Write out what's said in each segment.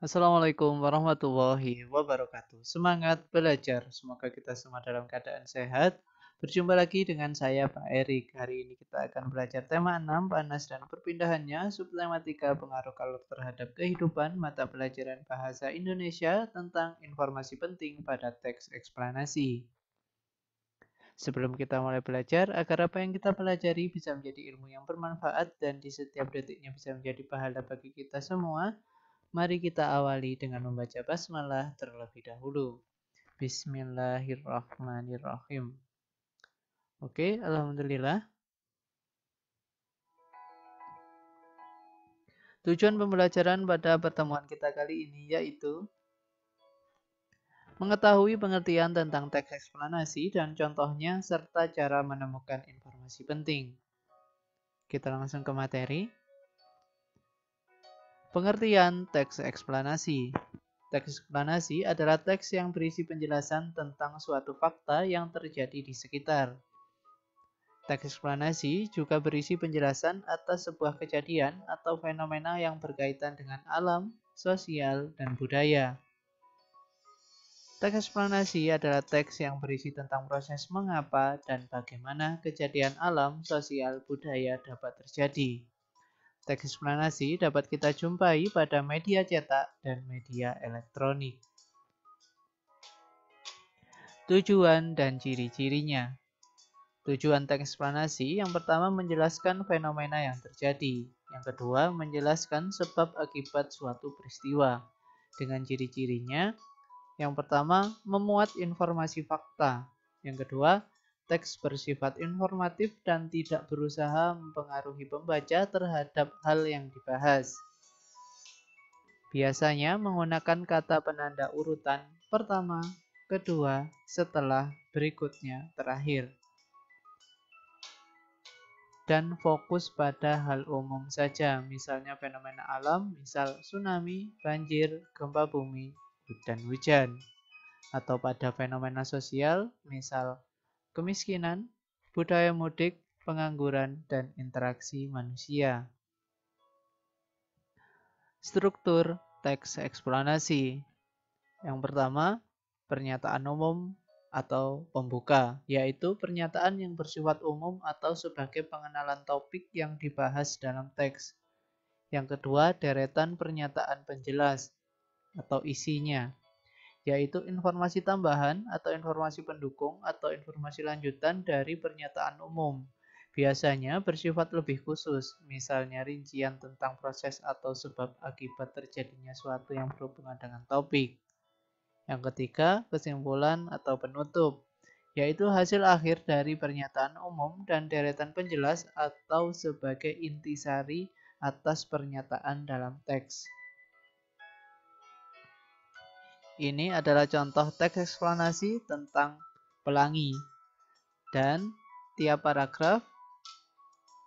Assalamualaikum warahmatullahi wabarakatuh. Semangat belajar. Semoga kita semua dalam keadaan sehat. Berjumpa lagi dengan saya Pak Erik. Hari ini kita akan belajar tema 6 panas dan perpindahannya, subtematika pengaruh kalor terhadap kehidupan, mata pelajaran bahasa Indonesia tentang informasi penting pada teks eksplanasi. Sebelum kita mulai belajar, agar apa yang kita pelajari bisa menjadi ilmu yang bermanfaat dan di setiap detiknya bisa menjadi pahala bagi kita semua, mari kita awali dengan membaca basmalah terlebih dahulu. Bismillahirrahmanirrahim. Oke, alhamdulillah. Tujuan pembelajaran pada pertemuan kita kali ini yaitu mengetahui pengertian tentang teks eksplanasi dan contohnya serta cara menemukan informasi penting. Kita langsung ke materi. Pengertian teks eksplanasi. Teks eksplanasi adalah teks yang berisi penjelasan tentang suatu fakta yang terjadi di sekitar. Teks eksplanasi juga berisi penjelasan atas sebuah kejadian atau fenomena yang berkaitan dengan alam, sosial, dan budaya. Teks eksplanasi adalah teks yang berisi tentang proses mengapa dan bagaimana kejadian alam, sosial, budaya dapat terjadi. Teks eksplanasi dapat kita jumpai pada media cetak dan media elektronik. Tujuan dan ciri-cirinya. Tujuan teks eksplanasi yang pertama menjelaskan fenomena yang terjadi. Yang kedua menjelaskan sebab akibat suatu peristiwa. Dengan ciri-cirinya, yang pertama memuat informasi fakta. Yang kedua, teks bersifat informatif dan tidak berusaha mempengaruhi pembaca terhadap hal yang dibahas. Biasanya menggunakan kata penanda urutan pertama, kedua, setelah, berikutnya, terakhir. Dan fokus pada hal umum saja, misalnya fenomena alam, misal tsunami, banjir, gempa bumi, dan hujan. Atau pada fenomena sosial, misal kemiskinan, budaya mudik, pengangguran, dan interaksi manusia. Struktur teks eksplanasi. Yang pertama, pernyataan umum atau pembuka, yaitu pernyataan yang bersifat umum atau sebagai pengenalan topik yang dibahas dalam teks. Yang kedua, deretan pernyataan penjelas atau isinya, yaitu informasi tambahan atau informasi pendukung atau informasi lanjutan dari pernyataan umum. Biasanya bersifat lebih khusus, misalnya rincian tentang proses atau sebab akibat terjadinya suatu yang berhubungan dengan topik. Yang ketiga, kesimpulan atau penutup, yaitu hasil akhir dari pernyataan umum dan deretan penjelas atau sebagai intisari atas pernyataan dalam teks. Ini adalah contoh teks eksplanasi tentang pelangi, dan tiap paragraf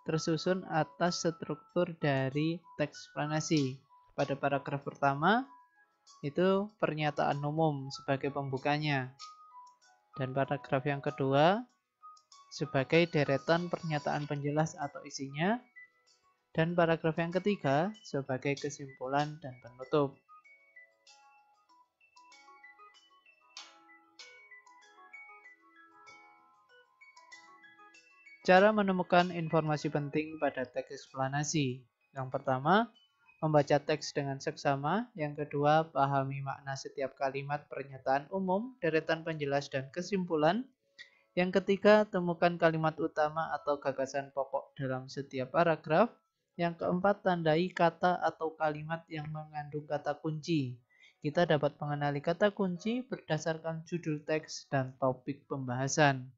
tersusun atas struktur dari teks eksplanasi. Pada paragraf pertama, itu pernyataan umum sebagai pembukanya. Dan paragraf yang kedua sebagai deretan pernyataan penjelas atau isinya. Dan paragraf yang ketiga sebagai kesimpulan dan penutup. Cara menemukan informasi penting pada teks eksplanasi. Yang pertama, membaca teks dengan seksama. Yang kedua, pahami makna setiap kalimat pernyataan umum, deretan penjelas, dan kesimpulan. Yang ketiga, temukan kalimat utama atau gagasan pokok dalam setiap paragraf. Yang keempat, tandai kata atau kalimat yang mengandung kata kunci. Kita dapat mengenali kata kunci berdasarkan judul teks dan topik pembahasan.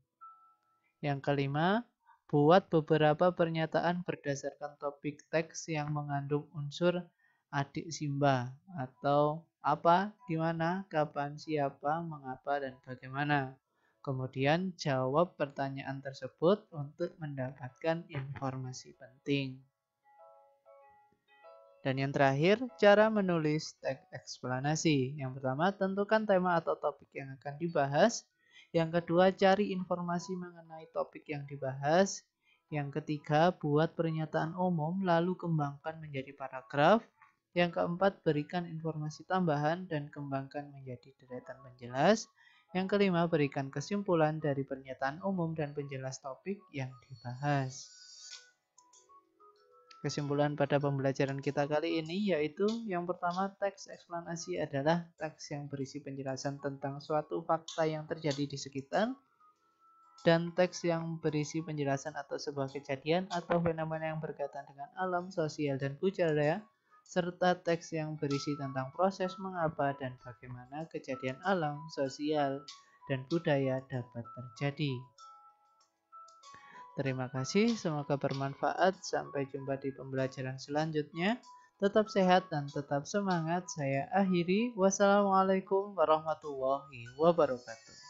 Yang kelima, buat beberapa pernyataan berdasarkan topik teks yang mengandung unsur adik simba atau apa, di mana, kapan, siapa, mengapa, dan bagaimana. Kemudian jawab pertanyaan tersebut untuk mendapatkan informasi penting. Dan yang terakhir, cara menulis teks eksplanasi. Yang pertama, tentukan tema atau topik yang akan dibahas. Yang kedua, cari informasi mengenai topik yang dibahas. Yang ketiga, buat pernyataan umum lalu kembangkan menjadi paragraf. Yang keempat, berikan informasi tambahan dan kembangkan menjadi deretan penjelas. Yang kelima, berikan kesimpulan dari pernyataan umum dan penjelas topik yang dibahas. Kesimpulan pada pembelajaran kita kali ini yaitu yang pertama, teks eksplanasi adalah teks yang berisi penjelasan tentang suatu fakta yang terjadi di sekitar, dan teks yang berisi penjelasan atau sebuah kejadian atau fenomena yang berkaitan dengan alam, sosial, dan budaya, serta teks yang berisi tentang proses mengapa dan bagaimana kejadian alam, sosial, dan budaya dapat terjadi. Terima kasih, semoga bermanfaat. Sampai jumpa di pembelajaran selanjutnya. Tetap sehat dan tetap semangat. Saya akhiri. Wassalamualaikum warahmatullahi wabarakatuh.